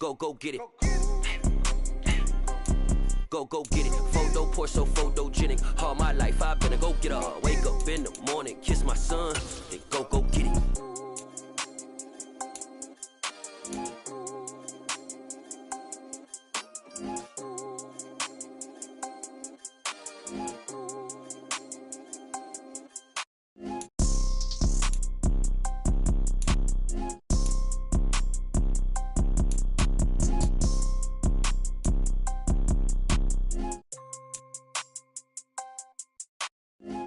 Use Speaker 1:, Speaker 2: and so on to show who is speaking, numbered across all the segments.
Speaker 1: Go get it. Go get it. Photo poor, so photogenic. All my life I've been a go getter. Wake up in the morning, kiss my son, then go get it.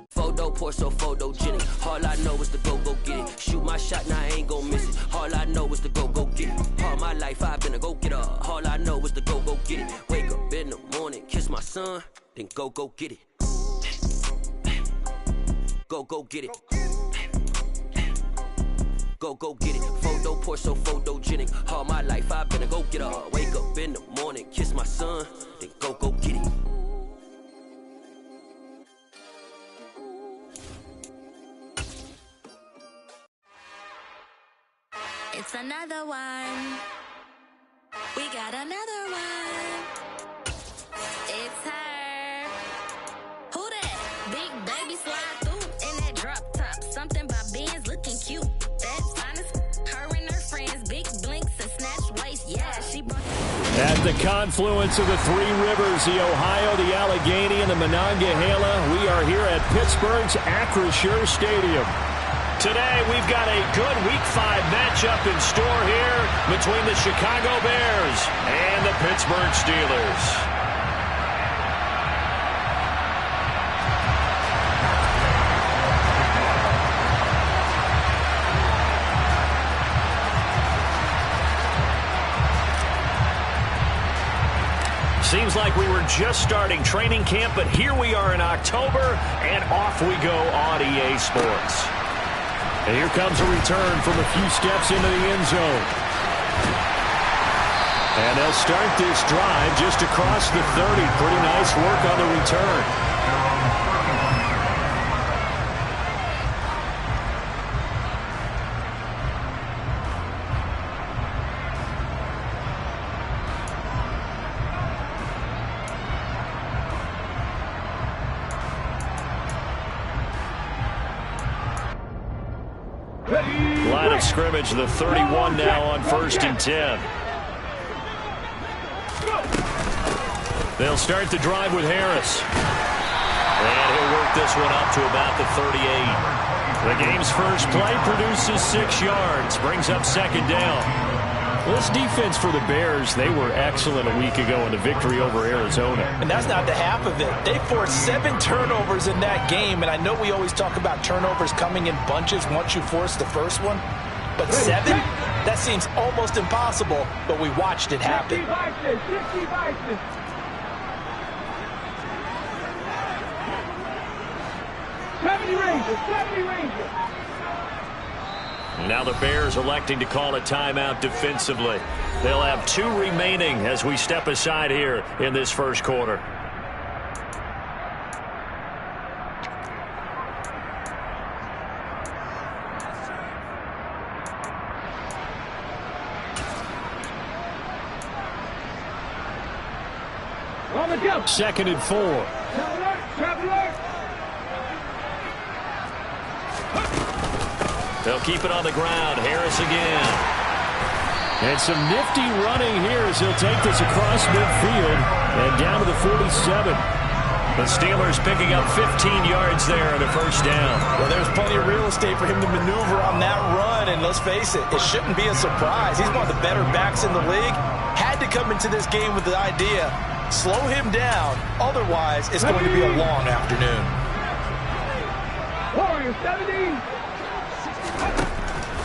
Speaker 1: Photo poor, so photogenic. All I know is to go get it. Shoot my shot, now I ain't gon' miss it. All I know is to go get it. All my life I've been a go getter. All I know is to go get it. Wake up in the morning, kiss my son, then go get it. Go get it. Go get it. Photo poor, so photogenic. All my life I've been a go getter. Wake up in the morning, kiss my son, then go get it.
Speaker 2: It's another one. We got another one. It's her. Who that? Big baby slide through in that drop top. Something by Benz looking cute. That's fine as her and her friends. Big blinks and snatch waist. Yeah, she brought.
Speaker 3: At the confluence of the three rivers, the Ohio, the Allegheny, and the Monongahela, we are here at Pittsburgh's Acrisure Stadium. Today, we've got a good Week 5 matchup in store here between the Chicago Bears and the Pittsburgh Steelers. Seems like we were just starting training camp, but here we are in October, and off we go on EA Sports. And here comes a return from a few steps into the end zone. And they'll start this drive just across the 30. Pretty nice work on the return. Line of scrimmage, the 31 now on 1st and 10. They'll start the drive with Harris. And he'll work this one up to about the 38. The game's first play produces 6 yards, brings up 2nd down. Well, this defense for the Bears, they were excellent a week ago in the victory over Arizona.
Speaker 4: And that's not the half of it. They forced 7 turnovers in that game, and I know we always talk about turnovers coming in bunches once you force the first one. But 7? That seems almost impossible, but we watched it happen.
Speaker 5: 70 Rangers.
Speaker 3: Now the Bears electing to call a timeout defensively. They'll have 2 remaining as we step aside here in this first quarter. Second and 4. They'll keep it on the ground. Harris again. And some nifty running here as he'll take this across midfield and down to the 47. The Steelers picking up 15 yards there and a first down.
Speaker 4: Well, there's plenty of real estate for him to maneuver on that run, and let's face it, it shouldn't be a surprise. He's one of the better backs in the league. Had to come into this game with the idea, slow him down, otherwise it's going to be a long afternoon.
Speaker 5: Warriors 17.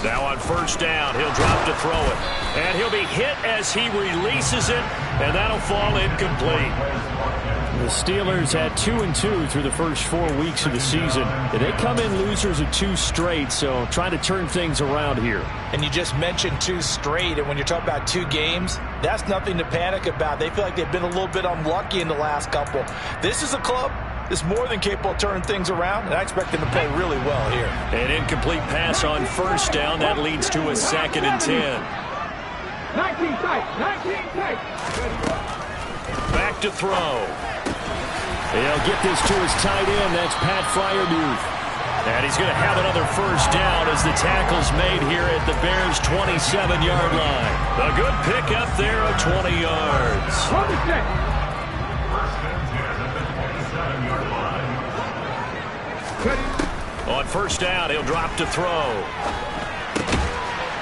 Speaker 3: Now on first down, he'll drop to throw it. And he'll be hit as he releases it, and that'll fall incomplete. The Steelers had 2-2 through the first 4 weeks of the season. They come in losers of 2 straight, so trying to turn things around here.
Speaker 4: And you just mentioned 2 straight, and when you're talking about 2 games, that's nothing to panic about. They feel like they've been a little bit unlucky in the last couple. This is a club that's more than capable of turning things around, and I expect them to play really well here.
Speaker 3: An incomplete pass on first down. That leads to a 2nd and 10.
Speaker 5: 19 tight. 19 tight.
Speaker 3: Back to throw. He'll get this to his tight end. That's Pat Freiermuth. And he's going to have another first down as the tackle's made here at the Bears' 27-yard line. A good pickup there of 20 yards. On first down, he'll drop to throw.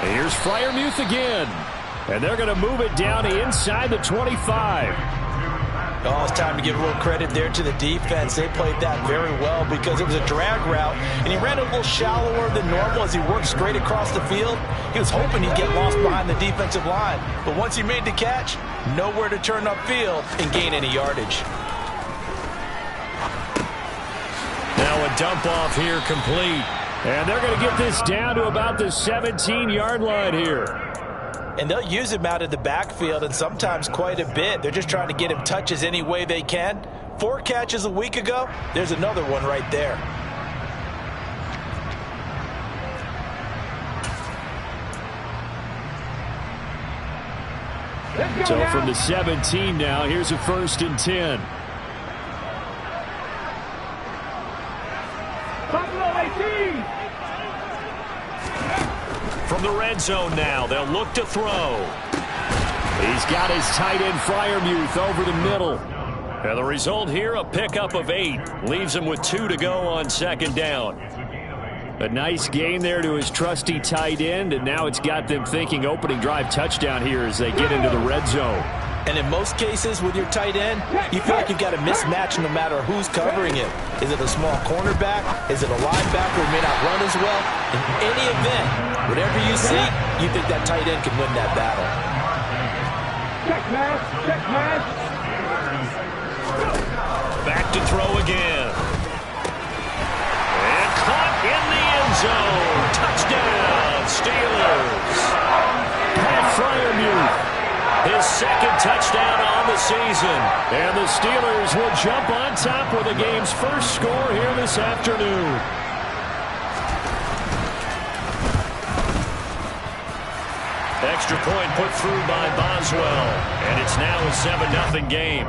Speaker 3: Here's Freiermuth again. And they're going to move it down to inside the 25.
Speaker 4: Oh, it's time to give a little credit there to the defense. They played that very well because it was a drag route, and he ran a little shallower than normal as he worked straight across the field. He was hoping he'd get lost behind the defensive line, but once he made the catch, nowhere to turn upfield and gain any yardage.
Speaker 3: Now a dump off here complete, and they're going to get this down to about the 17-yard line here.
Speaker 4: And they'll use him out of the backfield, and sometimes quite a bit. They're just trying to get him touches any way they can. 4 catches a week ago. There's another one right there.
Speaker 3: So from the 17 now, here's a 1st and 10. From the red zone now, they'll look to throw. He's got his tight end Freiermuth over the middle. And the result here, a pickup of 8. Leaves him with 2 to go on second down. A nice gain there to his trusty tight end, and now it's got them thinking opening drive touchdown here as they get into the red zone.
Speaker 4: And in most cases with your tight end, you feel like you've got a mismatch no matter who's covering him. Is it a small cornerback? Is it a linebacker who may not run as well? In any event, whatever you see, you think that tight end can win that battle.
Speaker 5: Check, man. Check, man.
Speaker 3: Back to throw again. And caught in the end zone. Touchdown, Steelers. Pat Freiermuth. His second touchdown on the season. And the Steelers will jump on top with the game's first score here this afternoon. Extra point put through by Boswell. And it's now a 7-0 game.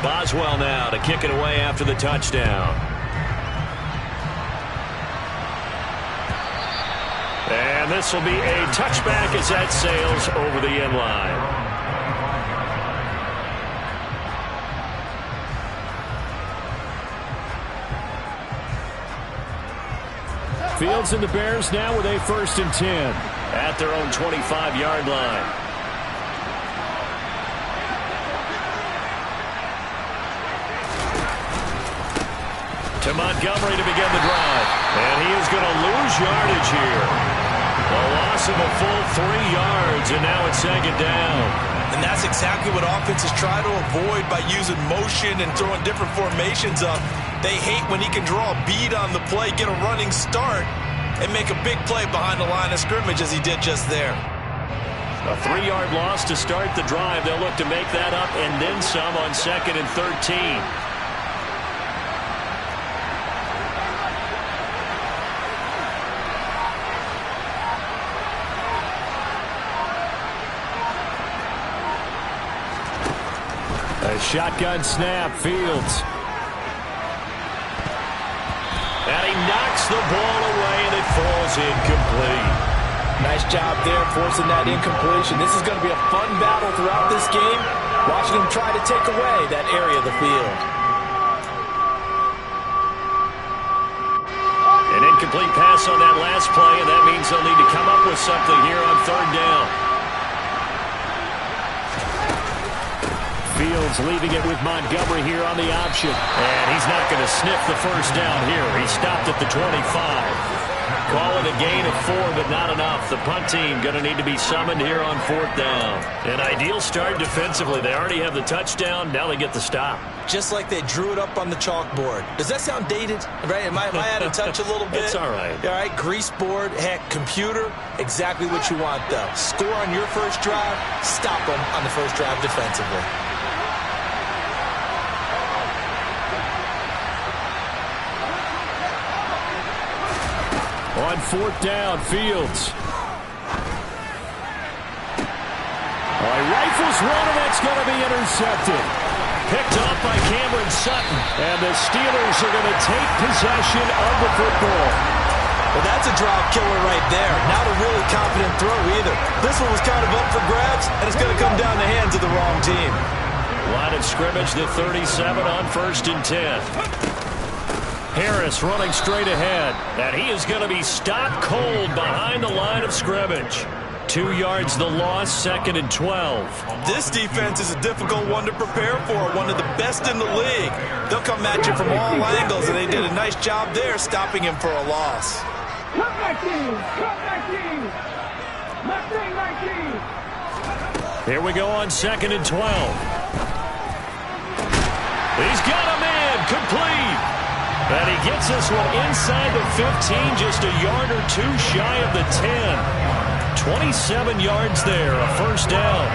Speaker 3: Boswell now to kick it away after the touchdown. And this will be a touchback as that sails over the end line. Fields and the Bears now with a 1st and 10 at their own 25-yard line. To Montgomery to begin the drive. And he is going to lose yardage here. A loss of a full 3 yards, and now it's second down.
Speaker 4: And that's exactly what offenses try to avoid by using motion and throwing different formations up. They hate when he can draw a bead on the play, get a running start, and make a big play behind the line of scrimmage as he did just there.
Speaker 3: A 3-yard loss to start the drive. They'll look to make that up and then some on 2nd and 13. Shotgun snap, Fields. And he knocks the ball away, and it falls incomplete.
Speaker 4: Nice job there forcing that incompletion. This is going to be a fun battle throughout this game, watching him try to take away that area of the field.
Speaker 3: An incomplete pass on that last play, and that means they'll need to come up with something here on 3rd down. Fields leaving it with Montgomery here on the option. And he's not going to sniff the first down here. He stopped at the 25. Call it a gain of 4, but not enough. The punt team going to need to be summoned here on 4th down. An ideal start defensively. They already have the touchdown. Now they get the stop.
Speaker 4: Just like they drew it up on the chalkboard. Does that sound dated? Right? Am I out of touch a little bit?
Speaker 3: It's all right.
Speaker 4: All right, grease board, heck, computer, exactly what you want, though. Score on your first drive, stop them on the first drive defensively.
Speaker 3: On fourth down, Fields. He rifles one, and that's going to be intercepted. Picked up by Cameron Sutton. And the Steelers are going to take possession of the football.
Speaker 4: Well, that's a drop killer right there. Not a really confident throw either. This one was kind of up for grabs, and it's going to come down the hands of the wrong team.
Speaker 3: Line of scrimmage, the 37 on 1st and 10. Harris running straight ahead. And he is going to be stopped cold behind the line of scrimmage. 2 yards the loss, 2nd and 12.
Speaker 4: This defense is a difficult one to prepare for, one of the best in the league. They'll come at you from all angles, and they did a nice job there stopping him for a loss.
Speaker 5: Cut back team! Cut back team! Left wing 19!
Speaker 3: Here we go on 2nd and 12. He's got a man, complete. And he gets this one inside the 15, just a yard or two shy of the 10. 27 yards there, a first down.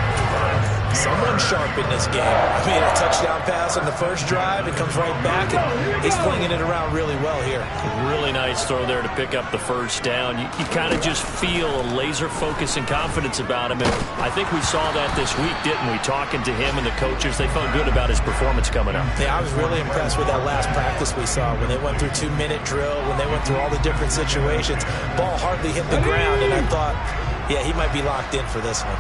Speaker 4: Someone sharp in this game. I mean, a touchdown pass on the first drive. It comes right back, and he's flinging it around really well here.
Speaker 3: Really nice throw there to pick up the first down. You kind of just feel a laser focus and confidence about him. And I think we saw that this week, didn't we? Talking to him and the coaches, they felt good about his performance coming up.
Speaker 4: Yeah, I was really impressed with that last practice we saw when they went through 2-minute drill, when they went through all the different situations. Ball hardly hit the ground, and I thought, yeah, he might be locked in for this one.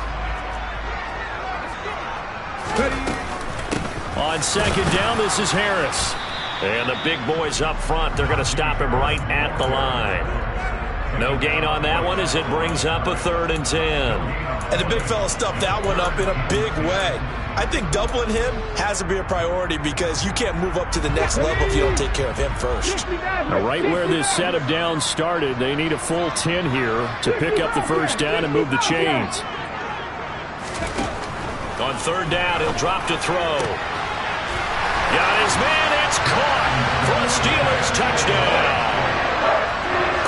Speaker 3: On 2nd down, this is Harris. And the big boys up front, they're going to stop him right at the line. No gain on that one as it brings up a 3rd and 10.
Speaker 4: And the big fella stuffed that one up in a big way. I think doubling him has to be a priority because you can't move up to the next level if you don't take care of him first.
Speaker 3: Right where this set of downs started, they need a full 10 here to pick up the first down and move the chains. On 3rd down, he'll drop to throw. Got his man, it's caught for a Steelers touchdown.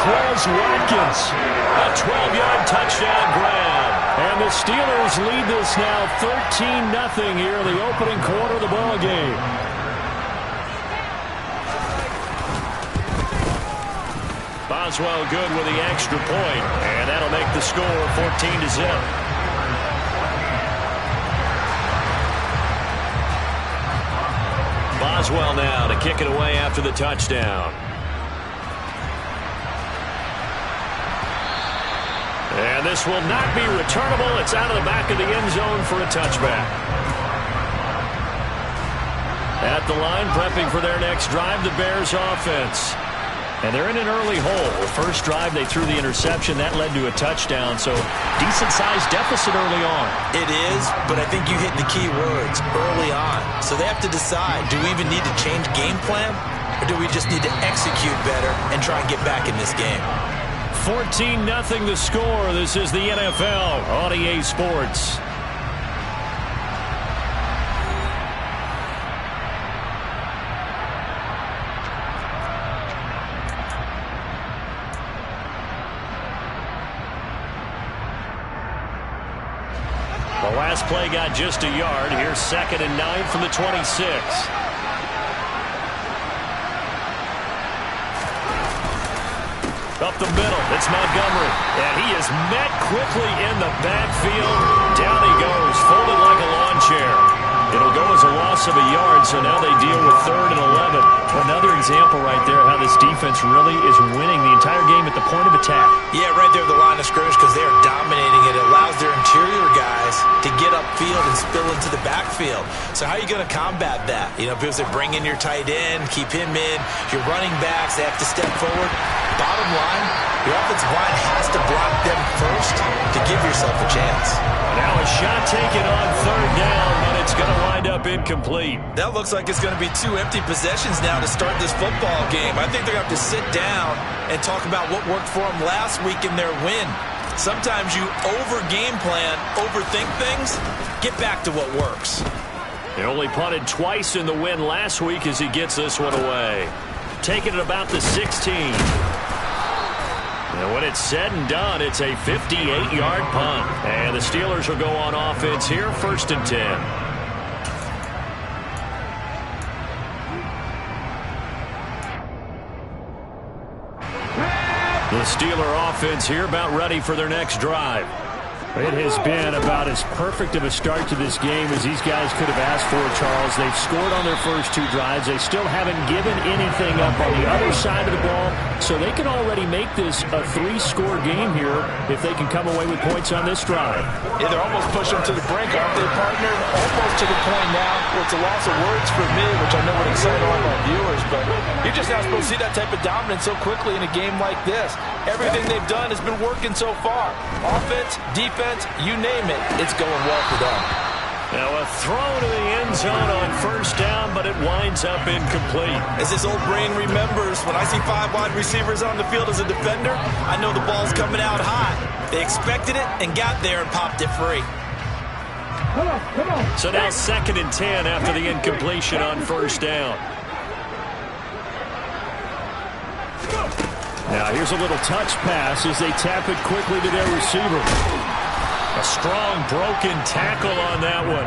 Speaker 3: Quez Watkins, a 12-yard touchdown grab. And the Steelers lead this now 13-0 here in the opening quarter of the ball game. Boswell good with the extra point, and that'll make the score 14-0. Boswell now to kick it away after the touchdown. And this will not be returnable. It's out of the back of the end zone for a touchback. At the line, prepping for their next drive, the Bears offense. And they're in an early hole. The first drive, they threw the interception. That led to a touchdown, so decent-sized deficit early on.
Speaker 4: It is, but I think you hit the key words, early on. So they have to decide, do we even need to change game plan, or do we just need to execute better and try and get back in this game?
Speaker 3: 14-0 the score. This is the NFL on EA Sports. The last play got just a yard. Here's 2nd and 9 from the 26. Up the middle, it's Montgomery. And he is met quickly in the backfield. Down he goes, folded like a lawn chair. It'll go as a loss of a yard, so now they deal with 3rd and 11. Another example right there how this defense really is winning the entire game at the point of attack.
Speaker 4: Yeah, right there at the line of scrimmage because they are dominating it. It allows their interior guys to get upfield and spill into the backfield. So how are you going to combat that? You know, because they bring in your tight end, keep him in. Your running backs, they have to step forward. Bottom line, your offensive line has to block them first to give yourself a chance.
Speaker 3: Now a shot taken on 3rd down, but it's going to wind up incomplete.
Speaker 4: That looks like it's going to be 2 empty possessions now to start this football game. I think they're going to have to sit down and talk about what worked for them last week in their win. Sometimes you over-game plan, overthink things, get back to what works.
Speaker 3: They only punted twice in the win last week as he gets this one away. Taking it about the 16. And when it's said and done, it's a 58-yard punt. And the Steelers will go on offense here, 1st and 10. The Steeler offense here about ready for their next drive.
Speaker 6: It has been about as perfect of a start to this game as these guys could have asked for, Charles. They've scored on their first two drives. They still haven't given anything up on the other side of the ball, so they can already make this a 3-score game here if they can come away with points on this drive.
Speaker 4: Yeah, they're almost pushing them to the brink, aren't they, partner? Almost to the point now where it's a loss of words for me, which I know would excite all of our viewers, but you're just not supposed to see that type of dominance so quickly in a game like this. Everything they've done has been working so far. Offense, defense, you name it, it's going well for them.
Speaker 3: Now a throw to the end zone on first down, but it winds up incomplete.
Speaker 4: As this old brain remembers, when I see 5 wide receivers on the field as a defender, I know the ball's coming out high. They expected it and got there and popped it free.
Speaker 5: Come on.
Speaker 3: So now 2nd and 10 after the incompletion on first down.
Speaker 6: Now here's a little touch pass as they tap it quickly to their receiver.
Speaker 3: A strong broken tackle on that one.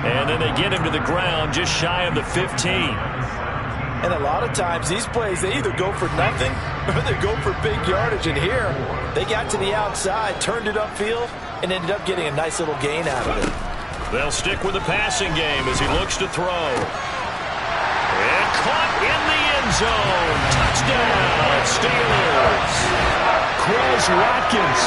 Speaker 3: And then they get him to the ground just shy of the 15.
Speaker 4: And a lot of times these plays, they either go for nothing or they go for big yardage. And here, they got to the outside, turned it upfield, and ended up getting a nice little gain out of it.
Speaker 3: They'll stick with the passing game as he looks to throw. And caught in the end zone. Touchdown, Steelers.
Speaker 6: Quez Watkins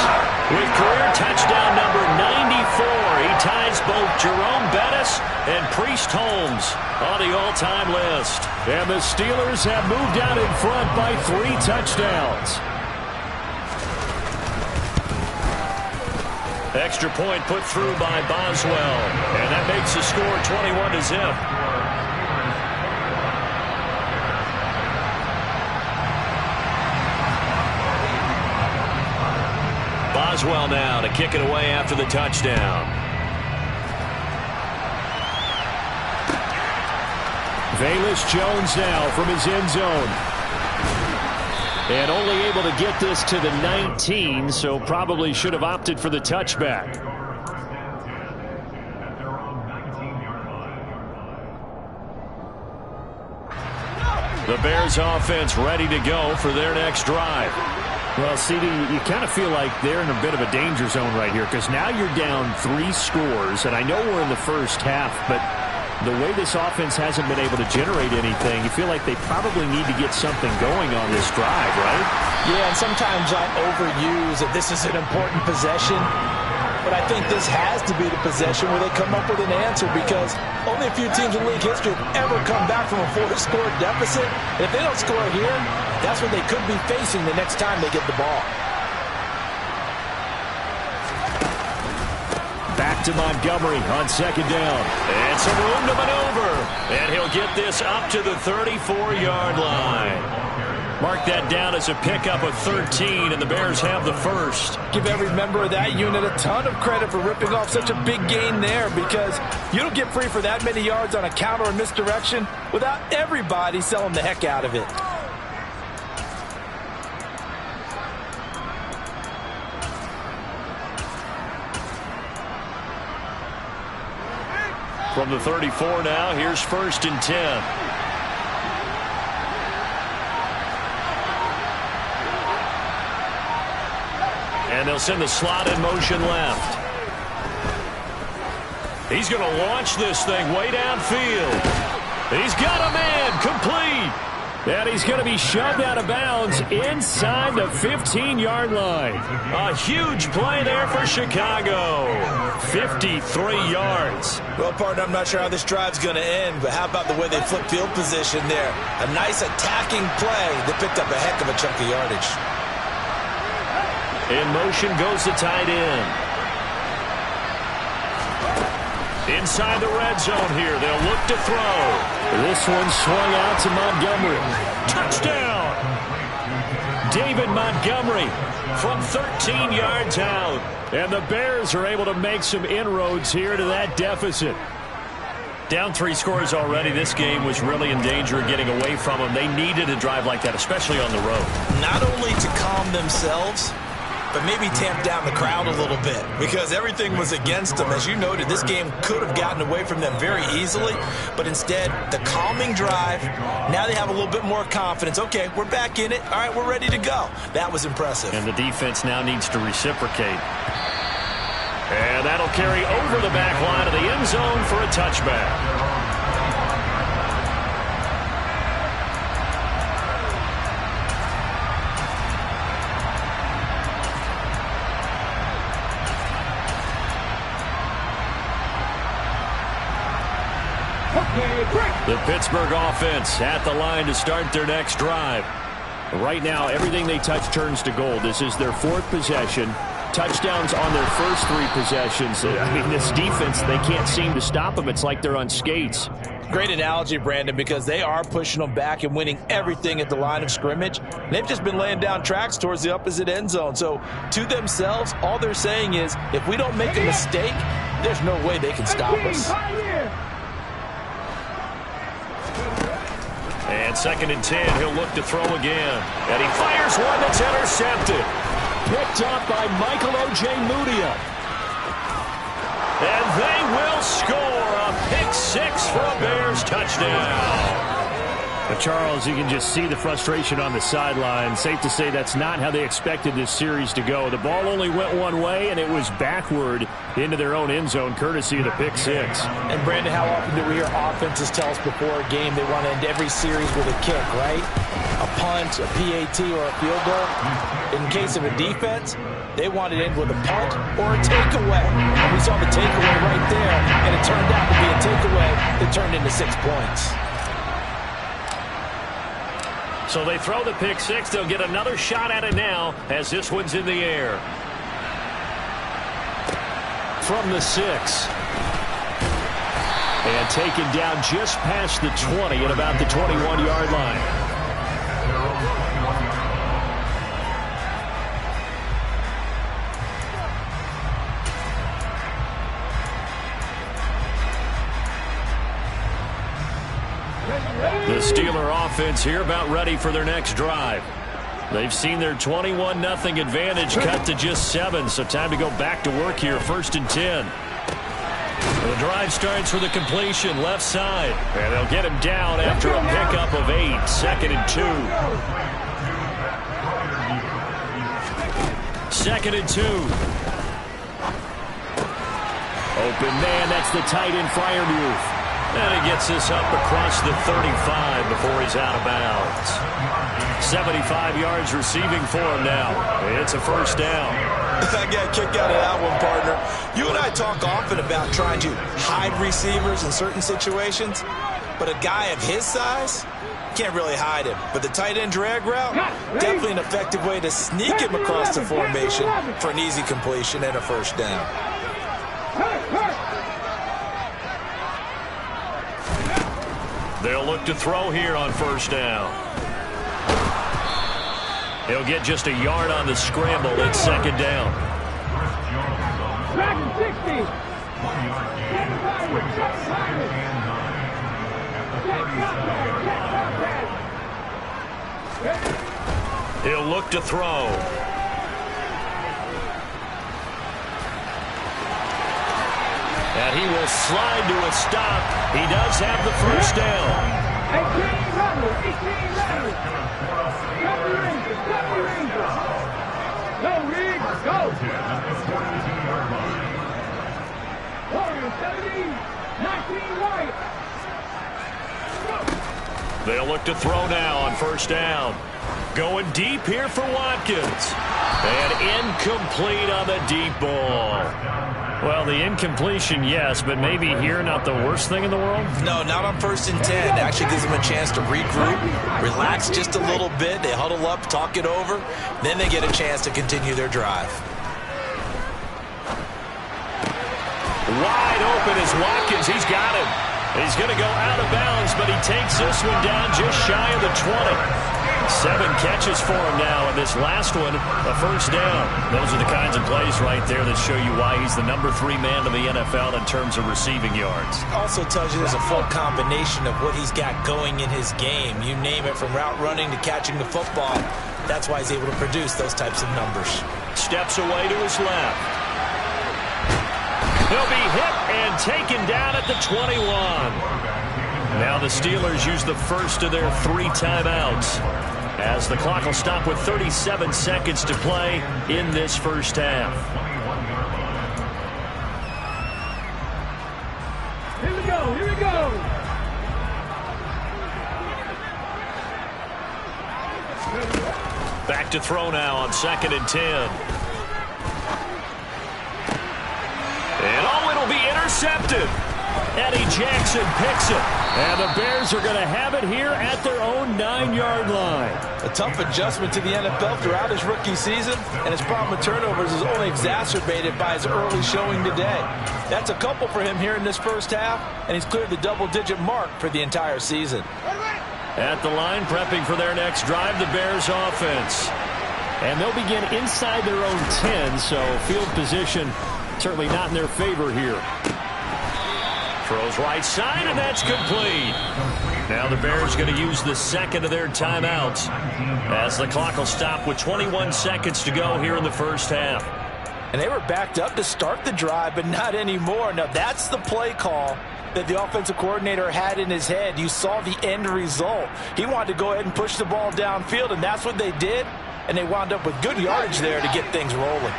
Speaker 3: with career touchdown number 94. He ties both Jerome Bettis and Priest Holmes on the all-time list.
Speaker 6: And the Steelers have moved out in front by 3 touchdowns.
Speaker 3: Extra point put through by Boswell. And that makes the score 21-0. Boswell now to kick it away after the touchdown.
Speaker 6: Velus Jones now from his end zone. And only able to get this to the 19, so probably should have opted for the touchback.
Speaker 3: The Bears offense ready to go for their next drive.
Speaker 6: Well, CD, you kind of feel like they're in a bit of a danger zone right here because now you're down 3 scores, and I know we're in the first half, but the way this offense hasn't been able to generate anything, you feel like they probably need to get something going on this drive, right?
Speaker 4: Yeah, and sometimes I overuse that this is an important possession, but I think this has to be the possession where they come up with an answer because only a few teams in league history have ever come back from a 4-score deficit. And if they don't score here, that's what they could be facing the next time they get the ball.
Speaker 6: Back to Montgomery on 2nd down.
Speaker 3: And some room to maneuver. And he'll get this up to the 34-yard line. Mark that down as a pickup of 13, and the Bears have the first.
Speaker 4: Give every member of that unit a ton of credit for ripping off such a big gain there because you don't get free for that many yards on a counter or misdirection without everybody selling the heck out of it.
Speaker 3: From the 34 now, here's 1st and 10. And they'll send the slot in motion left. He's going to launch this thing way downfield. He's got a man complete.
Speaker 6: And he's going to be shoved out of bounds inside the 15-yard line.
Speaker 3: A huge play there for Chicago. 53 yards.
Speaker 4: Well, partner, I'm not sure how this drive's going to end, but how about the way they flip field position there? A nice attacking play that picked up a heck of a chunk of yardage.
Speaker 3: In motion goes the tight end. Inside the red zone here. They'll look to throw.
Speaker 6: This one swung out to Montgomery.
Speaker 3: Touchdown! David Montgomery from 13 yards out.
Speaker 6: And the Bears are able to make some inroads here to that deficit.
Speaker 3: Down 3 scores already. This game was really in danger of getting away from them. They needed a drive like that, especially on the road.
Speaker 4: Not only to calm themselves, but maybe tamp down the crowd a little bit because everything was against them. As you noted, this game could have gotten away from them very easily, but instead, the calming drive, now they have a little bit more confidence. Okay, we're back in it. All right, we're ready to go. That was impressive.
Speaker 6: And the defense now needs to reciprocate. And that'll carry over the back line of the end zone for a touchback. The Pittsburgh offense at the line to start their next drive. Right now, everything they touch turns to gold. This is their 4th possession. Touchdowns on their first 3 possessions. I mean, this defense, they can't seem to stop them. It's like they're on skates.
Speaker 4: Great analogy, Brandon, because they are pushing them back and winning everything at the line of scrimmage. They've just been laying down tracks towards the opposite end zone. So, to themselves, all they're saying is, if we don't make a mistake, there's no way they can stop us.
Speaker 6: And 2nd and 10, he'll look to throw again. And he fires one that's intercepted. Picked up by Michael Ojemudia. And they will score a pick 6 for a Bears touchdown. But Charles, you can just see the frustration on the sideline. Safe to say that's not how they expected this series to go. The ball only went one way, and it was backward into their own end zone, courtesy of the pick 6.
Speaker 4: And, Brandon, how often do we hear offenses tell us before a game they want to end every series with a kick, right? A punt, a PAT, or a field goal. In case of a defense, they want to end with a punt or a takeaway. And we saw the takeaway right there, and it turned out to be a takeaway that turned into 6 points.
Speaker 6: So they throw the pick 6. They'll get another shot at it now as this one's in the air. From the 6. And taken down just past the 20 at about the 21-yard line. The Steeler offense here about ready for their next drive. They've seen their 21-0 advantage cut to just 7, so time to go back to work here, 1st and 10. The drive starts with a completion left side, and they'll get him down after a pickup of 8, 2nd and 2. 2nd and 2. Open man, that's the tight end Freiermuth. And he gets this up across the 35 before he's out of bounds. 75 yards receiving for him now. It's a 1st down.
Speaker 4: I got a kick out of that one, partner. You and I talk often about trying to hide receivers in certain situations, but a guy of his size can't really hide him. But the tight end drag route, definitely an effective way to sneak him across the formation for an easy completion and a 1st down.
Speaker 6: They'll look to throw here on 1st down. He'll get just a yard on the scramble. It's 2nd down.
Speaker 5: Back 60.
Speaker 6: He'll look to throw. And he will slide to a stop. He does have the 1st down.
Speaker 5: 18 runners. Go, Riggs, go. Warriors 17, 19 White.
Speaker 6: They'll look to throw now on 1st down. Going deep here for Watkins. And incomplete on the deep ball. Well, the incompletion, yes, but maybe here not the worst thing in the world?
Speaker 4: No, not on 1st and 10. It actually gives them a chance to regroup, relax just a little bit. They huddle up, talk it over. Then they get a chance to continue their drive.
Speaker 6: Wide open is Watkins. He's got him. He's going to go out of bounds, but he takes this one down just shy of the 20. 7 catches for him now, and this last one, a 1st down. Those are the kinds of plays right there that show you why he's the number 3 man in the NFL in terms of receiving yards.
Speaker 4: Also tells you there's a full combination of what he's got going in his game. You name it, from route running to catching the football. That's why he's able to produce those types of numbers.
Speaker 3: Steps away to his left. He'll be hit and taken down at the 21. Now the Steelers use the first of their 3 timeouts, as the clock will stop with 37 seconds to play in this first half.
Speaker 5: Here we go, here we go.
Speaker 3: Back to throw now on 2nd and 10. And it'll be intercepted. Eddie Jackson picks it. And the Bears are going to have it here at their own 9-yard line.
Speaker 4: A tough adjustment to the NFL throughout his rookie season, and his problem with turnovers is only exacerbated by his early showing today. That's a couple for him here in this first half, and he's cleared the double-digit mark for the entire season.
Speaker 3: At the line, prepping for their next drive, the Bears offense.
Speaker 6: And they'll begin inside their own 10, so field position certainly not in their favor here.
Speaker 3: Throws right side, and that's complete. Now the Bears going to use the second of their timeouts, as the clock will stop with 21 seconds to go here in the first half.
Speaker 4: And they were backed up to start the drive, but not anymore. Now that's the play call that the offensive coordinator had in his head. You saw the end result. He wanted to go ahead and push the ball downfield, and that's what they did. And they wound up with good yardage there to get things rolling.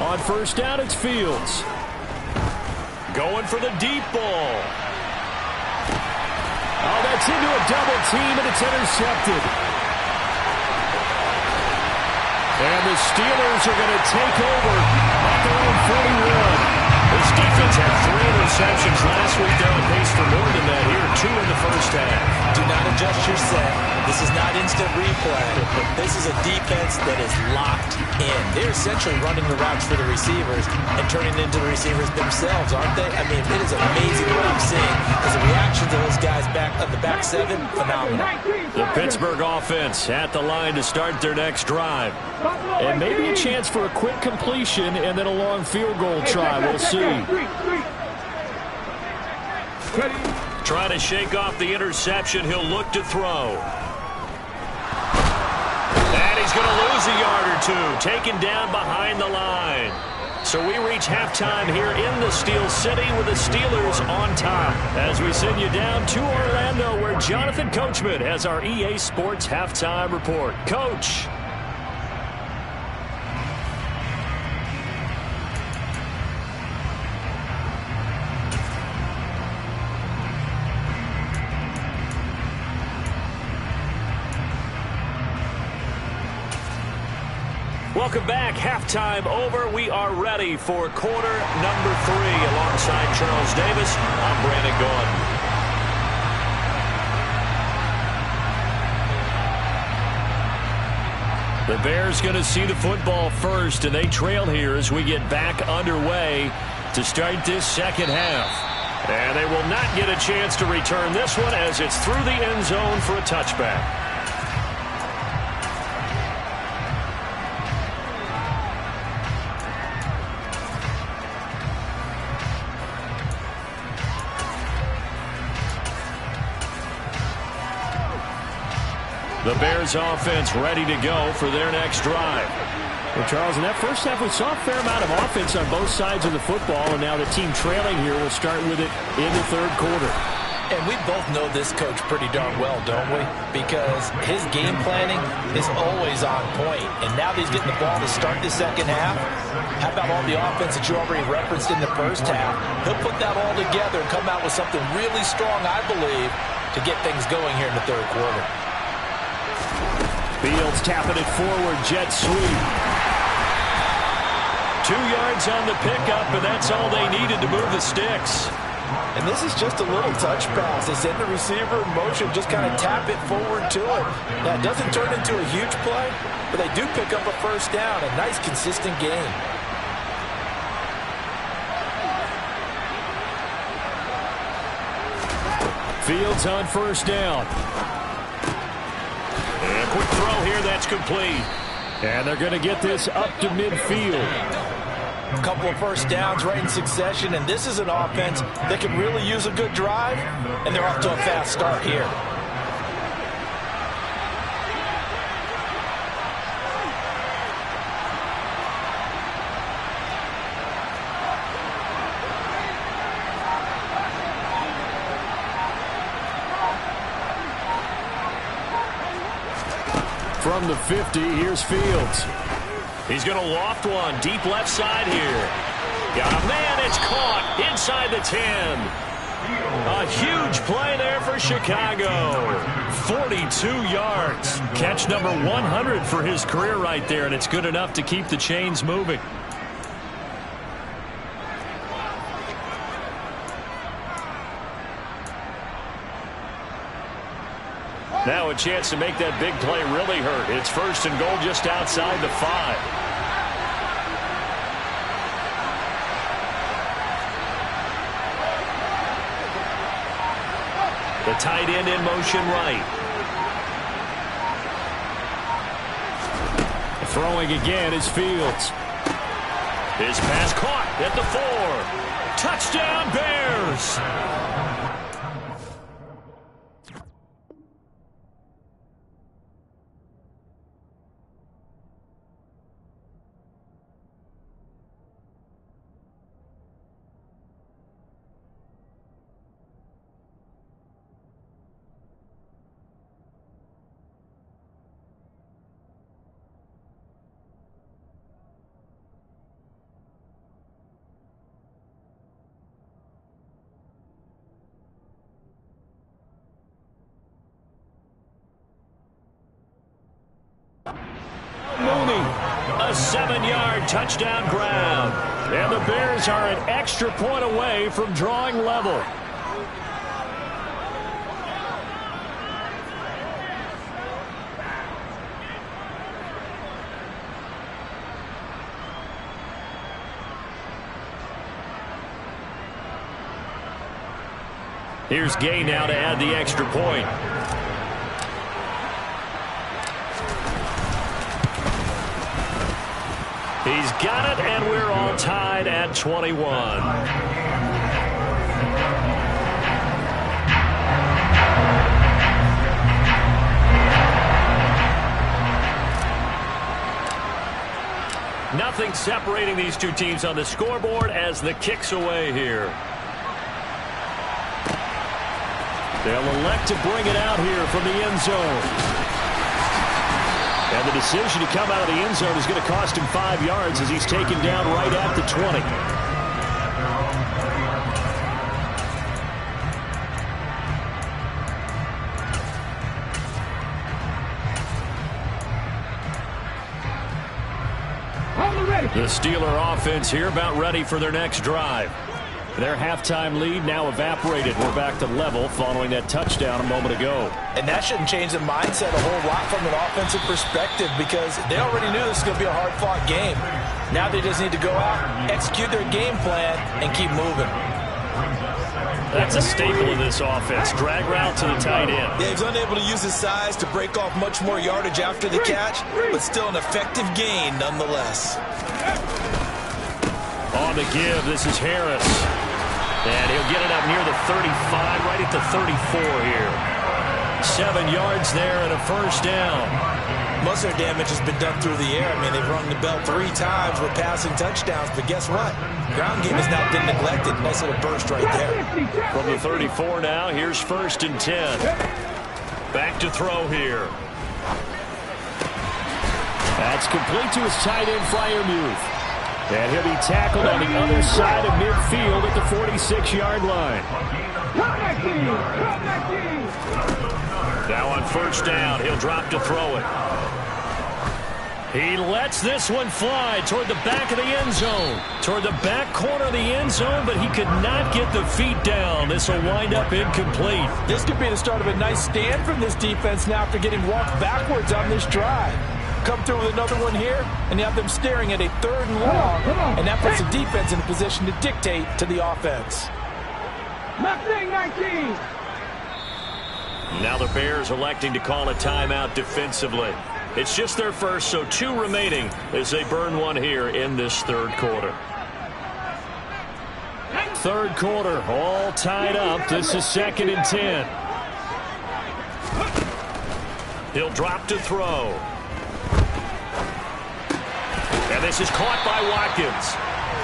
Speaker 6: On first down, it's Fields.
Speaker 3: Going for the deep ball.
Speaker 6: Oh, that's into a double team, and it's intercepted. And the Steelers are going to take over at their own 41.
Speaker 3: This defense had 3 interceptions last week. They're on pace for more than that here. 2 in the first half.
Speaker 4: Do not adjust your set. This is not instant replay. This is a defense that is locked in. They're essentially running the routes for the receivers and turning into the receivers themselves, aren't they? I mean, it is amazing what I'm seeing. As a reaction to those guys back of the back 7, phenomenal.
Speaker 3: The Pittsburgh offense at the line to start their next drive.
Speaker 6: And maybe a chance for a quick completion and then a long field goal try. We'll see.
Speaker 3: Trying to shake off the interception. He'll look to throw. And he's going to lose a yard or 2. Taken down behind the line. So we reach halftime here in the Steel City with the Steelers on top, as we send you down to Orlando, where Jonathan Coachman has our EA Sports halftime report. Coach. Welcome back. Halftime over. We are ready for quarter number 3. Alongside Charles Davis, I'm Brandon Gordon. The Bears going to see the football first, and they trail here as we get back underway to start this second half. And they will not get a chance to return this one, as it's through the end zone for a touchback. The Bears offense ready to go for their next drive.
Speaker 6: Well, Charles, in that first half, we saw a fair amount of offense on both sides of the football, and now the team trailing here will start with it in the third quarter.
Speaker 4: And we both know this coach pretty darn well, don't we? Because his game planning is always on point. And now that he's getting the ball to start the second half, how about all the offense that you already referenced in the first half? He'll put that all together and come out with something really strong, I believe, to get things going here in the third quarter.
Speaker 6: Fields tapping it forward, jet sweep.
Speaker 3: 2 yards on the pickup, and that's all they needed to move the sticks.
Speaker 4: And this is just a little touch pass. They send the receiver in motion, just kind of tap it forward to him. Now, it doesn't turn into a huge play, but they do pick up a first down. A nice, consistent game.
Speaker 3: Fields on first down. And a quick throw here that's complete. And they're going to get this up to midfield.
Speaker 4: A couple of first downs right in succession, and this is an offense that can really use a good drive, and they're off to a fast start here.
Speaker 3: From the 50, here's Fields. He's going to loft one deep left side here. Got a man, it's caught inside the 10. A huge play there for Chicago. 42 yards. Catch number 100 for his career right there, and it's good enough to keep the chains moving. Now a chance to make that big play really hurt. It's first and goal just outside the 5. The tight end in motion right. Throwing again is Fields. His pass caught at the 4. Touchdown Bears! A 7-yard touchdown grab. And the Bears are an extra point away from drawing level. Here's Gay now to add the extra point. He's got it, and we're all tied at 21. Nothing separating these two teams on the scoreboard as the kick's away here. They'll elect to bring it out here from the end zone. And the decision to come out of the end zone is going to cost him 5 yards as he's taken down right at the 20. The Steeler offense here about ready for their next drive. Their halftime lead now evaporated. We're back to level following that touchdown a moment ago.
Speaker 4: And that shouldn't change the mindset a whole lot from an offensive perspective because they already knew this was going to be a hard-fought game. Now they just need to go out, execute their game plan, and keep moving.
Speaker 3: That's a staple of this offense. Drag route to the tight end.
Speaker 4: Yeah, he's unable to use his size to break off much more yardage after the catch, but still an effective gain nonetheless.
Speaker 3: On the give, this is Harris. And he'll get it up near the 35, right at the 34 here. 7 yards there and a first down.
Speaker 4: Most of their damage has been done through the air. I mean, they've rung the bell 3 times with passing touchdowns, but guess what? Ground game has not been neglected. Nice little burst right there.
Speaker 3: From the 34 now, here's first and 10. Back to throw here. That's complete to his tight end Freiermuth. And he'll be tackled on the other side of midfield at the 46-yard line. Now on first down, he'll drop to throw it. He lets this one fly toward the back of the end zone. Toward the back corner of the end zone, but he could not get the feet down. This will wind up incomplete.
Speaker 4: This could be the start of a nice stand from this defense now after getting walked backwards on this drive. Come through with another one here, and you have them staring at a 3rd and long, and that puts the defense in a position to dictate to the offense.
Speaker 3: Now the Bears electing to call a timeout defensively. It's just their first, so 2 remaining as they burn one here in this third quarter.
Speaker 6: Third quarter, all tied up. This is 2nd and 10.
Speaker 3: He'll drop to throw. And this is caught by Watkins.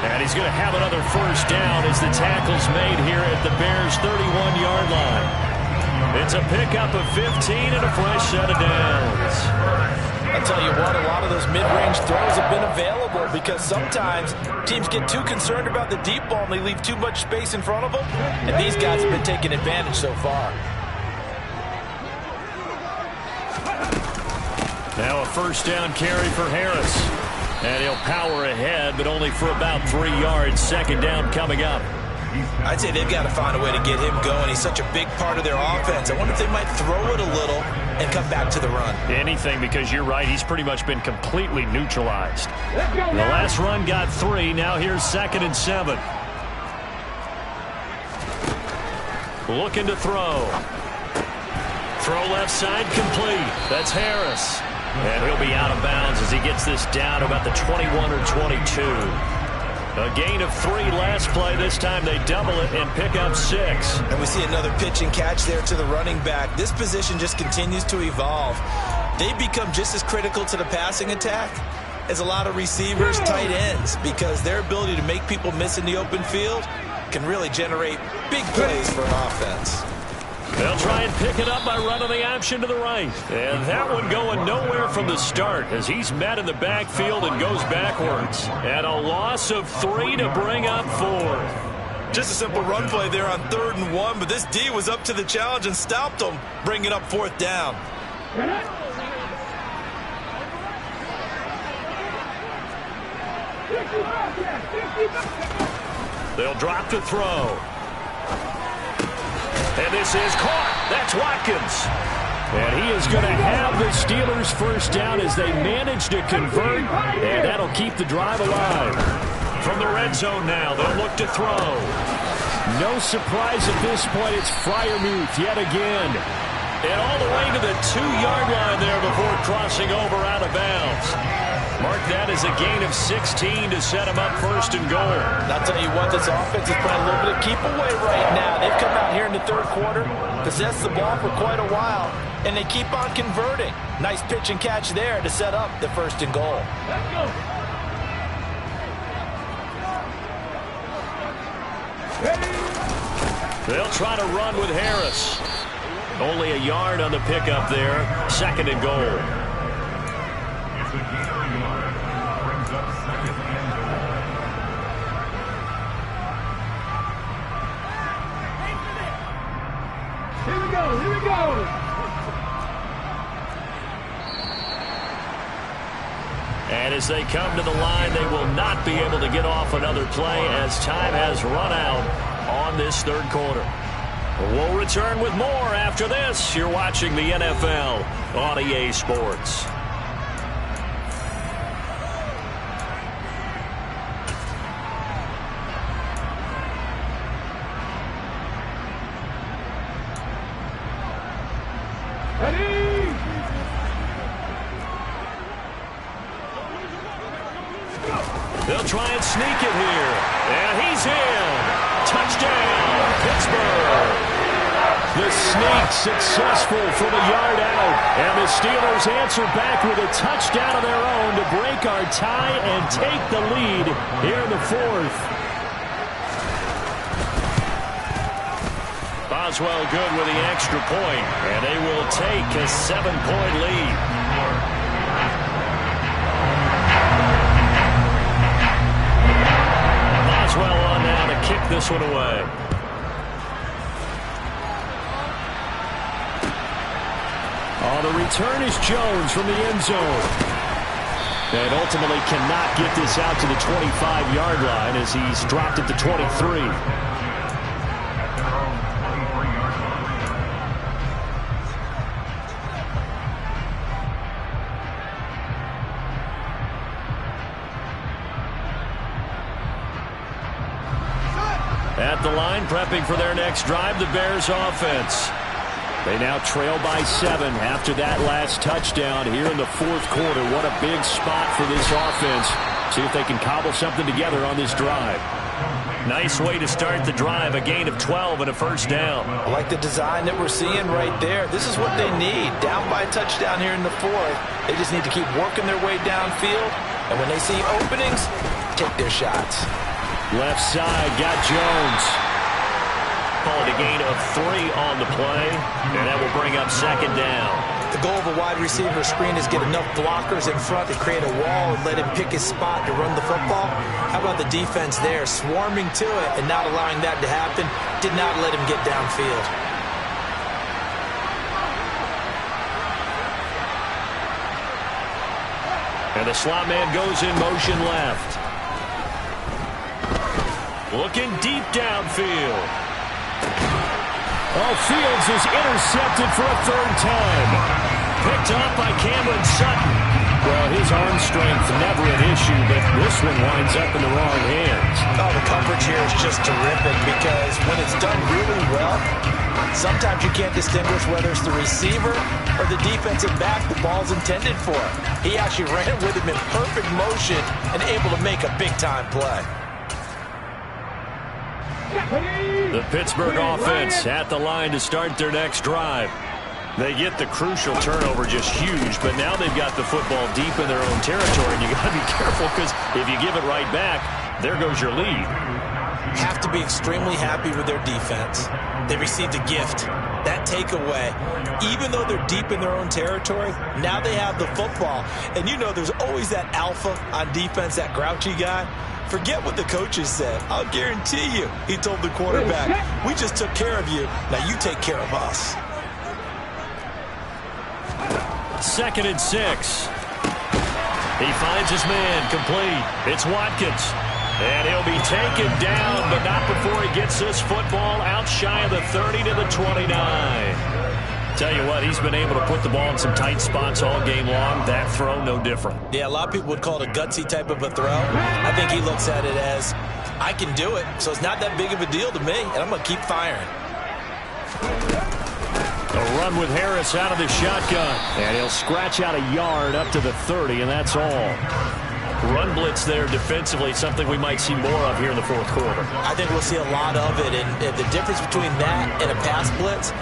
Speaker 6: And he's going to have another first down as the tackle's made here at the Bears' 31-yard line. It's a pickup of 15 and a fresh set of downs.
Speaker 4: I'll tell you what, a lot of those mid-range throws have been available because sometimes teams get too concerned about the deep ball and they leave too much space in front of them. And these guys have been taking advantage so far.
Speaker 6: Now a first down carry for Harris. And he'll power ahead, but only for about 3 yards. Second down coming up.
Speaker 4: I'd say they've got to find a way to get him going. He's such a big part of their offense. I wonder if they might throw it a little and come back to the run.
Speaker 6: Anything, because you're right. He's pretty much been completely neutralized. The last run got 3. Now here's 2nd and 7. Looking to throw. Throw left side complete. That's Harris. And he'll be out of bounds as he gets this down about the 21 or 22. A gain of 3 last play. This time they double it and pick up 6.
Speaker 4: And we see another pitch and catch there to the running back. This position just continues to evolve. They become just as critical to the passing attack as a lot of receivers, tight ends, because their ability to make people miss in the open field can really generate big plays for an offense.
Speaker 6: They'll try and pick it up by running the option to the right. And that one going nowhere from the start as he's met in the backfield and goes backwards. And a loss of 3 to bring up 4.
Speaker 4: Just a simple run play there on 3rd and 1, but this D was up to the challenge and stopped them, bringing up 4th down.
Speaker 3: They'll drop to throw. And this is caught. That's Watkins.
Speaker 6: And he is going to have the Steelers first down as they manage to convert, and that'll keep the drive alive.
Speaker 3: From the red zone now, they'll look to throw.
Speaker 6: No surprise at this point, it's Freiermuth yet again.
Speaker 3: And all the way to the 2-yard line there before crossing over out of bounds. Mark that as a gain of 16 to set him up 1st and goal.
Speaker 4: I'll tell you what, this offense is playing a little bit of keep away right now. They've come out here in the 3rd quarter, possessed the ball for quite a while, and they keep on converting. Nice pitch and catch there to set up the 1st and goal.
Speaker 5: Let's go.
Speaker 3: They'll try to run with Harris.
Speaker 6: Only a yard on the pickup there. 2nd and goal.
Speaker 5: Here we go, here we go.
Speaker 6: And as they come to the line, they will not be able to get off another play as time has run out on this 3rd quarter. We'll return with more after this. You're watching the NFL on EA Sports.
Speaker 3: They'll try and sneak it here. And he's in. Touchdown, Pittsburgh.
Speaker 6: The sneak successful from a yard out. And the Steelers answer back with a touchdown of their own to break our tie and take the lead here in the 4th.
Speaker 3: Boswell good with the extra point. And they will take a 7-point lead. Boswell on now to kick this one away.
Speaker 6: On the return is Jones from the end zone. And ultimately cannot get this out to the 25-yard line as he's dropped at the 23. At the line, prepping for their next drive, the Bears offense.
Speaker 3: They now trail by 7 after that last touchdown here in the fourth quarter. What a big spot for this offense. See if they can cobble something together on this drive. Nice way to start the drive, a gain of 12 and a first down.
Speaker 4: I like the design that we're seeing right there. This is what they need. Down by a touchdown here in the fourth. They just need to keep working their way downfield. And when they see openings, take their shots.
Speaker 3: Left side, got Jones.
Speaker 6: Call it a gain of 3 on the play, and that will bring up second down.
Speaker 4: The goal of a wide receiver screen is get enough blockers in front to create a wall and let him pick his spot to run the football. How about the defense there, swarming to it and not allowing that to happen? Did not let him get downfield.
Speaker 3: And the slot man goes in motion left.
Speaker 6: Looking deep downfield.
Speaker 3: Oh, Fields is intercepted for a third time.
Speaker 6: Picked up by Cameron Sutton.
Speaker 3: Well, his arm strength never an issue, but this one winds up in the wrong hands.
Speaker 4: Oh, the coverage here is just terrific because when it's done really well, sometimes you can't distinguish whether it's the receiver or the defensive back the ball's intended for. He actually ran with him in perfect motion and able to make a big-time play.
Speaker 3: The Pittsburgh offense at the line to start their next drive.
Speaker 6: They get the crucial turnover, just huge, but now they've got the football deep in their own territory, and you got to be careful because if you give it right back, there goes your lead.
Speaker 4: Have to be extremely happy with their defense. They received a gift. That takeaway, even though they're deep in their own territory, now they have the football. And you know there's always that alpha on defense, that grouchy guy. Forget what the coaches said. I'll guarantee you, he told the quarterback, we just took care of you. Now you take care of us.
Speaker 6: 2nd and 6. He finds his man complete. It's Watkins. And he'll be taken down, but not before he gets this football out shy of the 30 to the 29. Tell you what, he's been able to put the ball in some tight spots all game long. That throw, no different.
Speaker 4: Yeah, a lot of people would call it a gutsy type of a throw. I think he looks at it as, I can do it, so it's not that big of a deal to me, and I'm going to keep firing.
Speaker 3: A run with Harris out of the shotgun. And he'll scratch out a yard up to the 30, and that's all.
Speaker 6: Run blitz there defensively, something we might see more of here in the fourth quarter.
Speaker 4: I think we'll see a lot of it, and the difference between that and a pass blitz,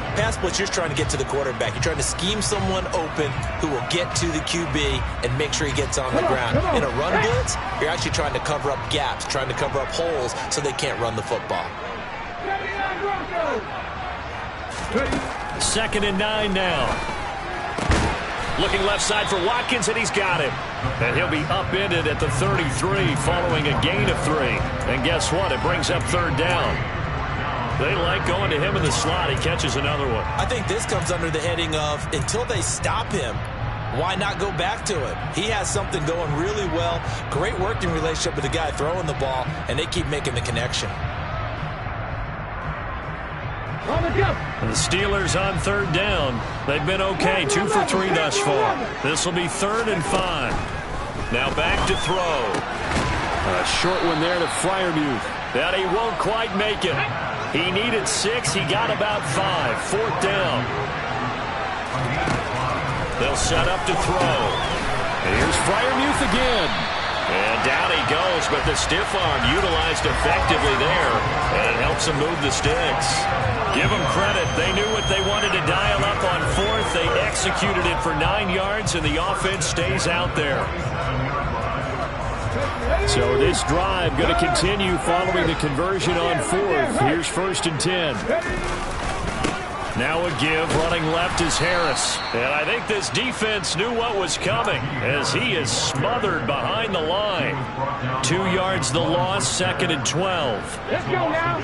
Speaker 4: you're trying to get to the quarterback. You're trying to scheme someone open who will get to the QB and make sure he gets on the ground. In a run blitz, you're actually trying to cover up gaps, trying to cover up holes so they can't run the football.
Speaker 6: 2nd and 9 now. Looking left side for Watkins, and he's got him.
Speaker 3: And he'll be upended at the 33 following a gain of 3. And guess what? It brings up third down.
Speaker 6: They like going to him in the slot. He catches another one.
Speaker 4: I think this comes under the heading of until they stop him, why not go back to him? He has something going really well. Great working relationship with the guy throwing the ball, and they keep making the connection.
Speaker 6: And the Steelers on third down. They've been okay, 2 for 3 thus far. This will be 3rd and 5. Now back to throw.
Speaker 3: A short one there to Freiermuth.
Speaker 6: That he won't quite make it. He needed 6. He got about 5. 4th down. They'll set up to throw.
Speaker 3: And here's Freiermuth again.
Speaker 6: And down he goes, but the stiff arm utilized effectively there, and it helps him move the sticks. Give them credit. They knew what they wanted to dial up on 4th. They executed it for 9 yards, and the offense stays out there.
Speaker 3: So this drive going to continue following the conversion on 4th. Here's 1st and 10.
Speaker 6: Now a give, running left is Harris. And I think this defense knew what was coming as he is smothered behind the line. 2 yards the loss, 2nd and 12.
Speaker 5: Let's go now.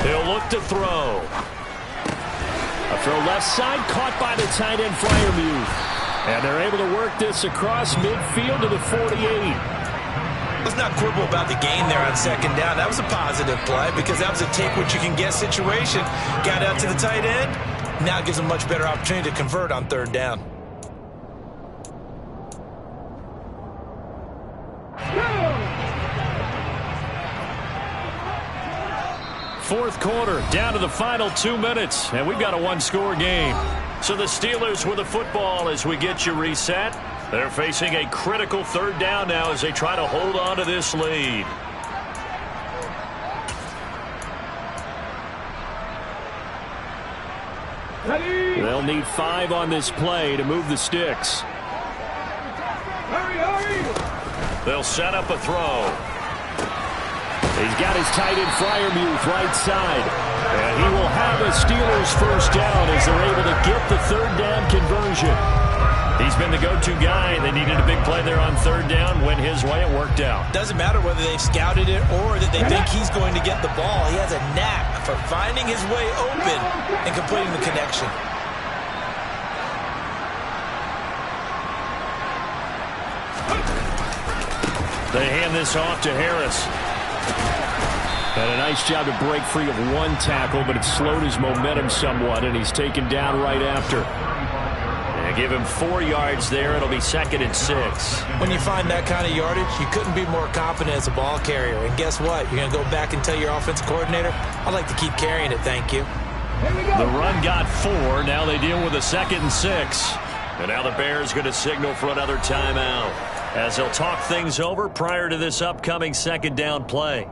Speaker 6: He'll look to throw.
Speaker 3: A throw left side, caught by the tight end Freiermuth. And they're able to work this across midfield to the 48.
Speaker 4: Let's not quibble about the gain there on 2nd down. That was a positive play because that was a take-what-you-can-get situation. Got out to the tight end. Now it gives them a much better opportunity to convert on 3rd down.
Speaker 3: Fourth quarter, down to the final 2 minutes, and we've got a one-score game. So the Steelers with the football as we get you reset. They're facing a critical third down now as they try to hold on to this lead. They'll need 5 on this play to move the sticks.
Speaker 5: Hurry, hurry!
Speaker 3: They'll set up a throw. He's got his tight end Freiermuth right side. And he will have a Steelers first down as they're able to get the third down conversion. He's been the go-to guy. They needed a big play there on third down. Went his way. It worked out.
Speaker 4: Doesn't matter whether they've scouted it or that they think he's going to get the ball. He has a knack for finding his way open and completing the connection.
Speaker 3: They hand this off to Harris. And a nice job to break free of one tackle, but it slowed his momentum somewhat, and he's taken down right after. And give him 4 yards there. It'll be 2nd and 6.
Speaker 4: When you find that kind of yardage, you couldn't be more confident as a ball carrier. And guess what? You're going to go back and tell your offensive coordinator, I'd like to keep carrying it, thank you.
Speaker 3: The run got 4. Now they deal with a 2nd and 6. And now the Bears going to signal for another timeout as they'll talk things over prior to this upcoming second down play.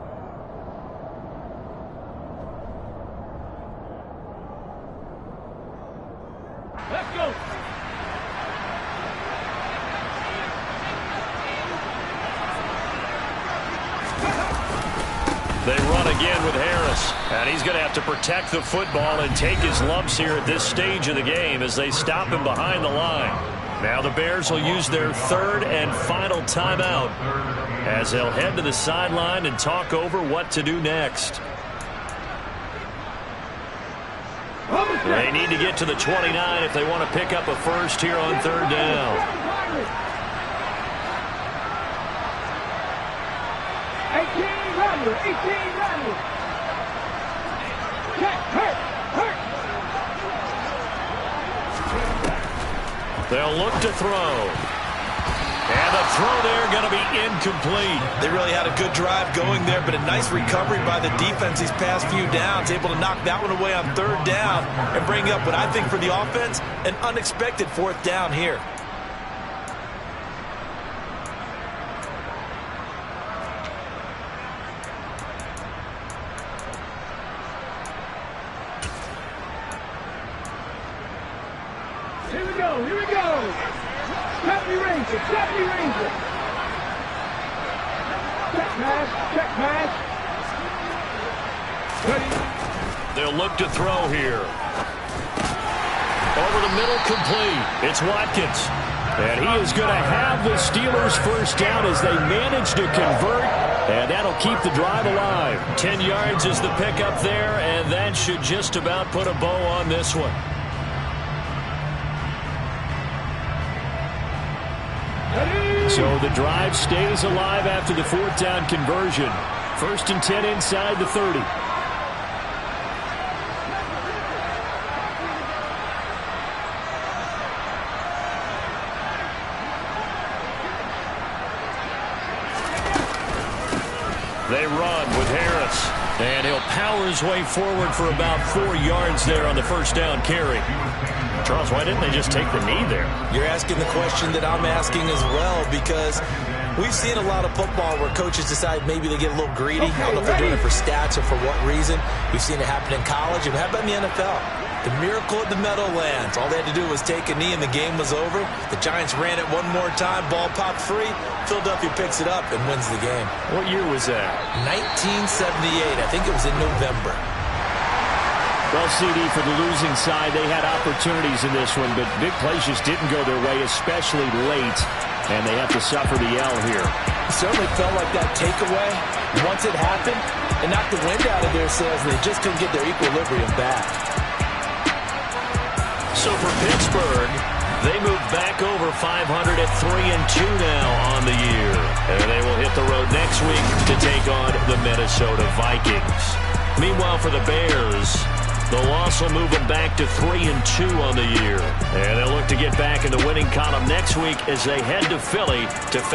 Speaker 5: Let's go!
Speaker 3: They run again with Harris, and he's going to have to protect the football and take his lumps here at this stage of the game as they stop him behind the line. Now the Bears will use their 3rd and final timeout as they'll head to the sideline and talk over what to do next. They need to get to the 29 if they want to pick up a first here on third down.
Speaker 5: 18 runners, 18 runners. Check, hurt.
Speaker 3: They'll look to throw. And the throw there going to be incomplete.
Speaker 4: They really had a good drive going there, but a nice recovery by the defense these past few downs, able to knock that one away on third down and bring up what I think for the offense, an unexpected 4th down here.
Speaker 5: Here we go. Deputy Ranger. Check pass. Ready.
Speaker 3: They'll look to throw here. Over the middle, complete. It's Watkins. And he is going to have the Steelers first down as they manage to convert. And that'll keep the drive alive. 10 yards is the pickup there, and that should just about put a bow on this one. So the drive stays alive after the 4th down conversion. 1st and 10 inside the 30. They run with Harris. And he'll power his way forward for about 4 yards there on the first down carry. Charles, why didn't they just take the knee there?
Speaker 4: You're asking the question that I'm asking as well, because we've seen a lot of football where coaches decide maybe they get a little greedy. I don't know if they're doing it for stats or for what reason. We've seen it happen in college. And how about in the NFL? The miracle at the Meadowlands. All they had to do was take a knee and the game was over. The Giants ran it one more time. Ball popped free. Philadelphia picks it up and wins the game.
Speaker 3: What year was that?
Speaker 4: 1978. I think it was in November.
Speaker 3: Well, CD, for the losing side, they had opportunities in this one, but big plays just didn't go their way, especially late, and they have to suffer the L here.
Speaker 4: It certainly felt like that takeaway, once it happened, it knocked the wind out of their sails, and they just couldn't get their equilibrium back.
Speaker 3: So for Pittsburgh, they move back over 500 at 3-2 now on the year. And they will hit the road next week to take on the Minnesota Vikings. Meanwhile, for the Bears, the loss will move them back to 3-2 on the year. And they'll look to get back in the winning column next week as they head to Philly to face